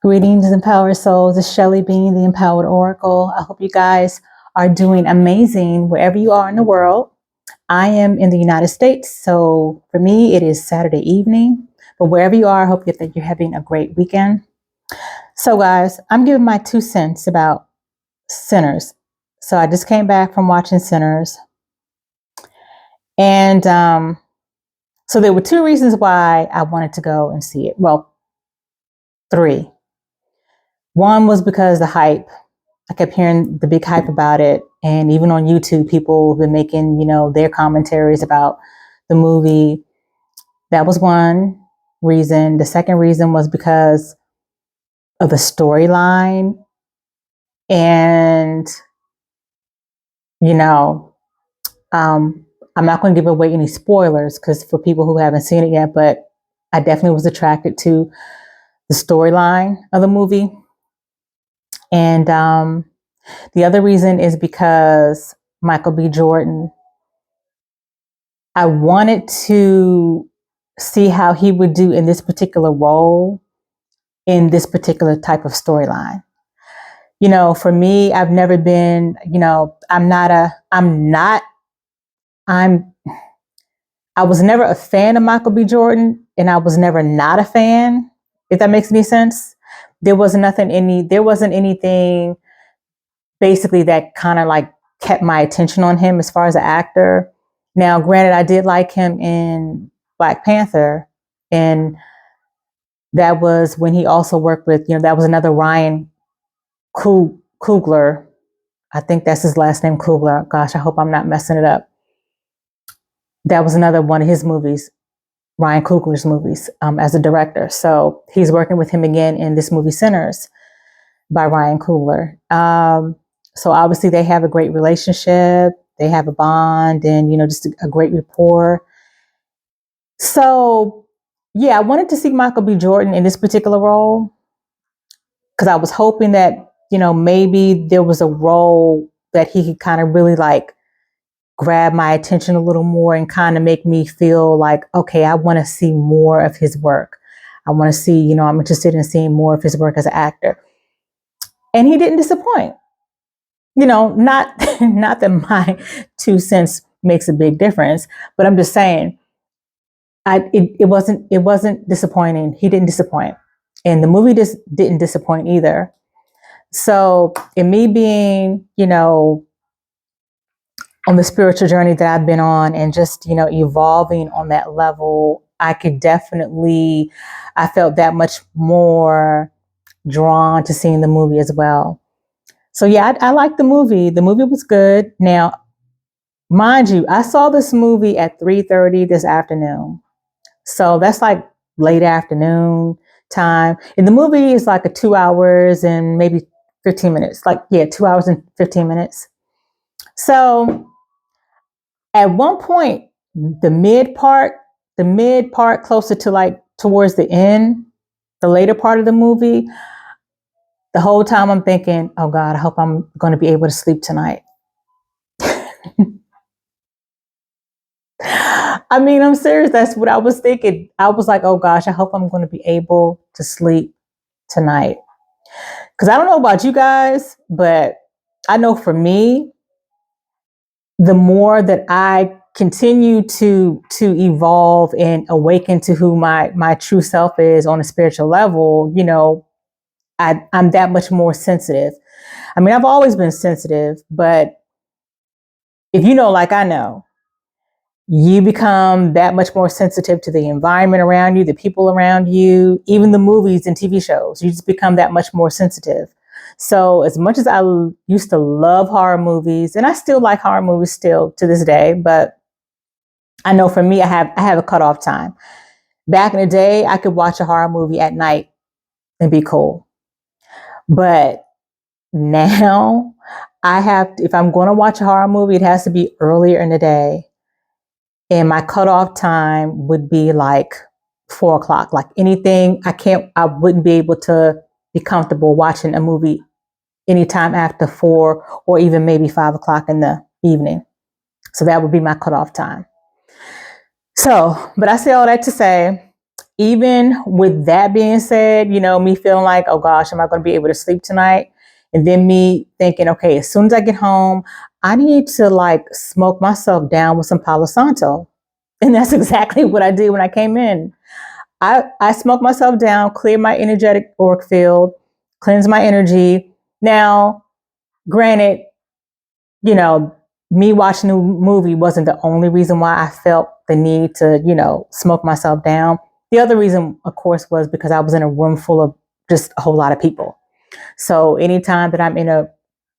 Greetings, empowered souls. It's Shelly Bean, the Empowered Oracle. I hope you guys are doing amazing wherever you are in the world. I am in the United States, so for me, it is Saturday evening. But wherever you are, I hope that you're having a great weekend. So, guys, I'm giving my 2 cents about Sinners. So I just came back from watching Sinners, and so there were 2 reasons why I wanted to go and see it. Well, 3. One was because the hype. I kept hearing the big hype about it. And even on YouTube, people have been making, their commentaries about the movie. That was one reason. The second reason was because of the storyline. And, you know, I'm not going to give away any spoilers because for people who haven't seen it yet, but I definitely was attracted to the storyline of the movie. And the other reason is because Michael B. Jordan, I wanted to see how he would do in this particular role, in this particular type of storyline. For me, I've never been, I was never a fan of Michael B. Jordan, and I was never not a fan, if that makes any sense. There wasn't anything basically that kind of like kept my attention on him as far as an actor. Now, granted, I did like him in Black Panther, and that was when he also worked with, that was another Ryan Coogler. I think that's his last name, Coogler. Gosh, I hope I'm not messing it up. That was another one of his movies, Ryan Coogler's movies, as a director. So he's working with him again in this movie, Sinners, by Ryan Coogler. So obviously they have a great relationship. They have a bond and, just a great rapport. So, yeah, I wanted to see Michael B. Jordan in this particular role because I was hoping that, maybe there was a role that he could kind of really like grab my attention a little more and kind of make me feel like, okay, I want to see more of his work. I want to see, I'm interested in seeing more of his work as an actor. And he didn't disappoint. Not not that my 2 cents makes a big difference, but I'm just saying, it wasn't disappointing. He didn't disappoint, and the movie just didn't disappoint either. So, in me being, on the spiritual journey that I've been on, and just evolving on that level, I felt that much more drawn to seeing the movie as well. So yeah, I liked the movie. The movie was good. Now, mind you, I saw this movie at 3:30 this afternoon. So that's like late afternoon time. And the movie is like 2 hours and maybe 15 minutes. 2 hours and 15 minutes. So at one point, the mid part closer to like towards the end, the later part of the movie, the whole time I'm thinking, oh God, I hope I'm going to be able to sleep tonight. I mean, I'm serious. That's what I was thinking. I was like, oh gosh, I hope I'm going to be able to sleep tonight. Because I don't know about you guys, but I know for me, the more that I continue to evolve and awaken to who my true self is on a spiritual level, I'm that much more sensitive. I mean, I've always been sensitive, but if like I know, you become that much more sensitive to the environment around you, the people around you, even the movies and TV shows. You just become that much more sensitive. So as much as I used to love horror movies, and I still like horror movies still to this day, but I know for me, I have a cutoff time. Back in the day, I could watch a horror movie at night and be cool. But now if I'm going to watch a horror movie, it has to be earlier in the day. And my cutoff time would be like 4 o'clock. Like anything, I wouldn't be able to be comfortable watching a movie anytime after 4 or even maybe 5 o'clock in the evening. So that would be my cutoff time. So, but I say all that to say, even with that being said, you know, me feeling like, oh gosh, am I going to be able to sleep tonight? And then me thinking, okay, as soon as I get home, I need to like smoke myself down with some Palo Santo. And that's exactly what I did when I came in. I smoked myself down, cleared my energetic auric field, cleansed my energy. Now, granted, you know, me watching the movie wasn't the only reason why I felt the need to, you know, smoke myself down. The other reason, of course, was because I was in a room full of just a whole lot of people. So anytime that I'm in a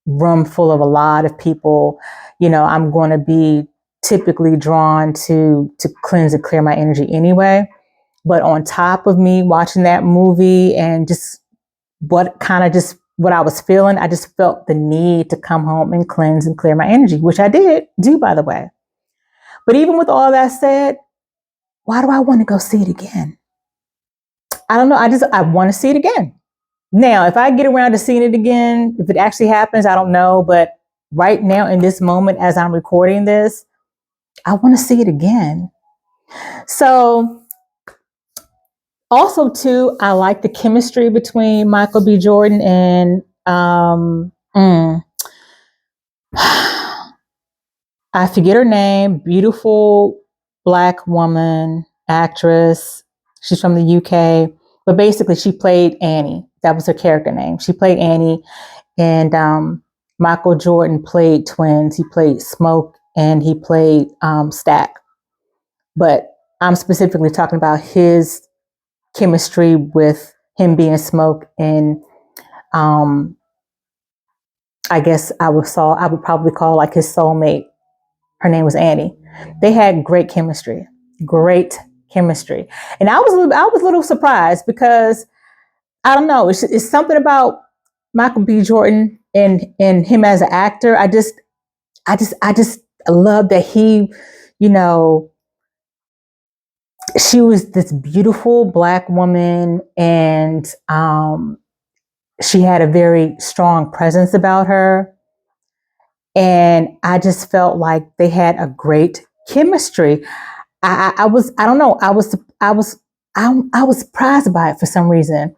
room full of a lot of people, you know, I'm going to be typically drawn to cleanse and clear my energy anyway. But on top of me watching that movie and just what I was feeling, I just felt the need to come home and cleanse and clear my energy, which I did do, by the way. But even with all that said, why do I want to go see it again? I don't know. I want to see it again. Now, if I get around to seeing it again, if it actually happens, I don't know. But right now, in this moment, as I'm recording this, I want to see it again. So, also, too, I like the chemistry between Michael B. Jordan and I forget her name. Beautiful Black woman, actress. She's from the UK, but basically, she played Annie. That was her character name. She played Annie, and Michael Jordan played twins. He played Smoke and he played Stack. But I'm specifically talking about his chemistry with him being Smoke, and I guess I would probably call like his soulmate. Her name was Annie. They had great chemistry, and I was a little surprised because I don't know, it's something about Michael B. Jordan and him as an actor. I just love that he, you know, she was this beautiful Black woman, and she had a very strong presence about her. And I just felt like they had a great chemistry. I was, I don't know, I was surprised by it for some reason.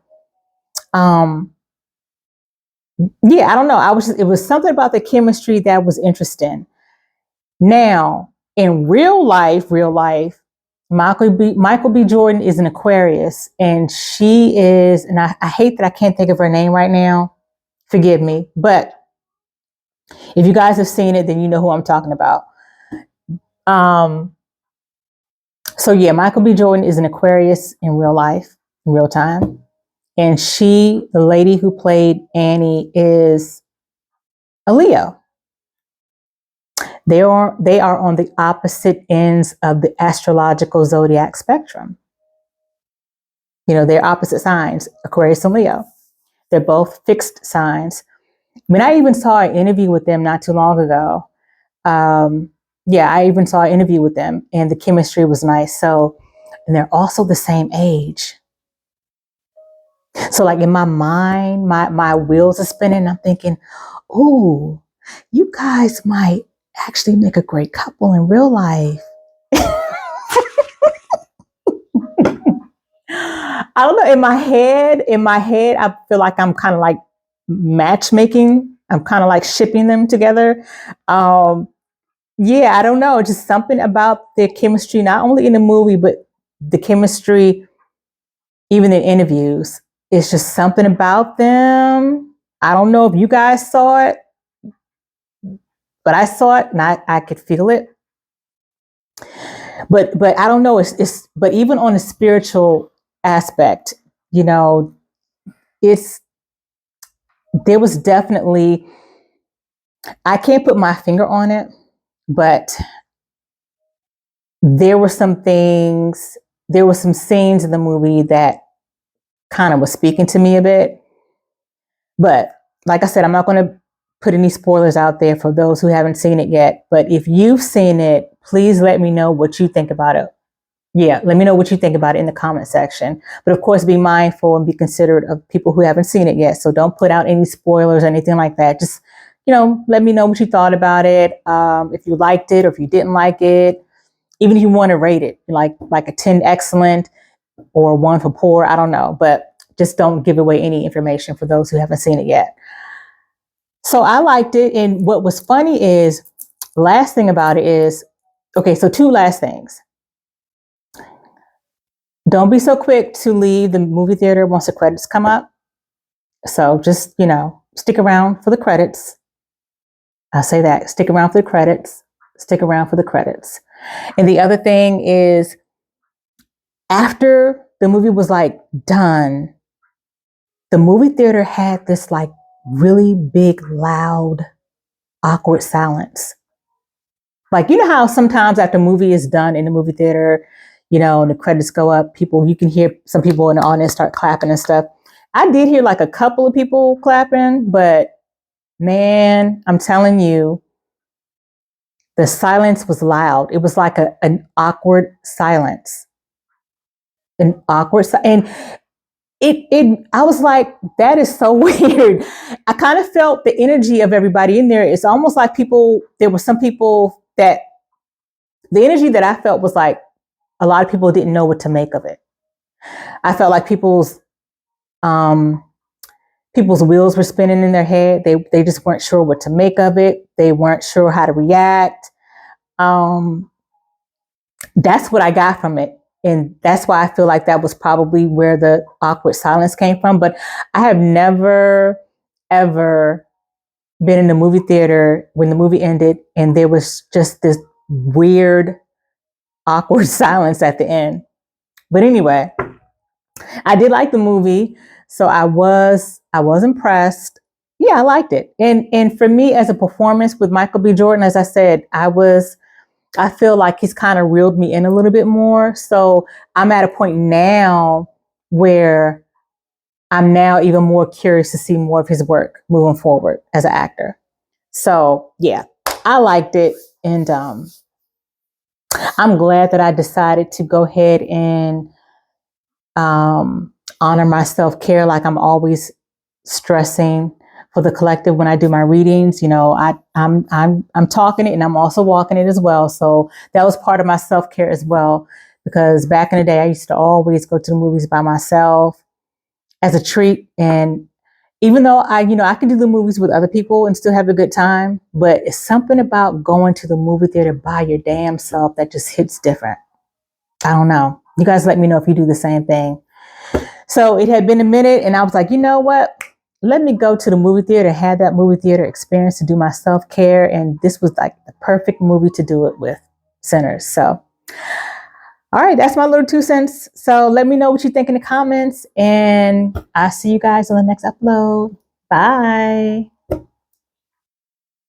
Yeah, I don't know. It was something about the chemistry that was interesting. Now, in real life, Michael B. Jordan is an Aquarius, and she is, and I hate that I can't think of her name right now. Forgive me, but if you guys have seen it, then you know who I'm talking about. So yeah, Michael B. Jordan is an Aquarius in real life, in real time. And the lady who played Annie, is a Leo. They are on the opposite ends of the astrological zodiac spectrum. You know, they're opposite signs, Aquarius and Leo. They're both fixed signs. I mean, I even saw an interview with them not too long ago. I even saw an interview with them, and the chemistry was nice. So, and they're also the same age. So like in my mind, my wheels are spinning. I'm thinking, ooh, you guys might actually make a great couple in real life. I don't know. In my head, I feel like I'm kind of like matchmaking. I'm kind of like shipping them together. Yeah, I don't know. Just something about their chemistry, not only in the movie, but the chemistry, even in interviews. It's just something about them. I don't know if you guys saw it, but I saw it and I could feel it. But I don't know. But even on a spiritual aspect, you know, there was definitely, I can't put my finger on it, but there were some scenes in the movie that kind of was speaking to me a bit. But like I said, I'm not going to put any spoilers out there for those who haven't seen it yet. But if you've seen it, please let me know what you think about it. Yeah, let me know what you think about it in the comment section. But of course, be mindful and be considerate of people who haven't seen it yet. So don't put out any spoilers or anything like that. Just, you know, let me know what you thought about it. If you liked it or if you didn't like it, even if you want to rate it, like a 10 excellent. or one for poor. I don't know, but just don't give away any information for those who haven't seen it yet. So I liked it. And what was funny is, last thing about it is, okay, so two last things. Don't be so quick to leave the movie theater once the credits come up. So just, stick around for the credits. I'll say that. Stick around for the credits. Stick around for the credits. And the other thing is, after the movie was like done, the movie theater had this like really big, loud, awkward silence. Like, you know how sometimes after a movie is done in the movie theater, and the credits go up, you can hear some people in the audience start clapping and stuff. I did hear like a couple of people clapping, but man, I'm telling you, the silence was loud. It was like an awkward silence. And I was like, that is so weird. I kind of felt the energy of everybody in there. It's almost like there were some people that the energy that I felt was like a lot of people didn't know what to make of it. I felt like people's wheels were spinning in their head. They just weren't sure what to make of it. They weren't sure how to react. That's what I got from it. And that's why I feel like that was probably where the awkward silence came from. But I have never, ever been in the movie theater when the movie ended and there was just this weird, awkward silence at the end. But anyway, I did like the movie. So I was impressed. Yeah, I liked it. And for me, as a performance with Michael B. Jordan, as I said, I feel like he's kind of reeled me in a little bit more. So I'm at a point now where I'm now even more curious to see more of his work moving forward as an actor. So yeah, I liked it. And I'm glad that I decided to go ahead and honor my self-care like I'm always stressing for the collective when I do my readings. I'm talking it and I'm also walking it as well. So that was part of my self-care as well, because back in the day I used to always go to the movies by myself as a treat. And even though I can do the movies with other people and still have a good time, but it's something about going to the movie theater by your damn self that just hits different. I don't know. You guys let me know if you do the same thing. So it had been a minute and I was like, you know what? Let me go to the movie theater and have that movie theater experience to do my self-care. And this was like the perfect movie to do it with, Sinners. So, all right, that's my little 2 cents. So let me know what you think in the comments and I'll see you guys on the next upload. Bye.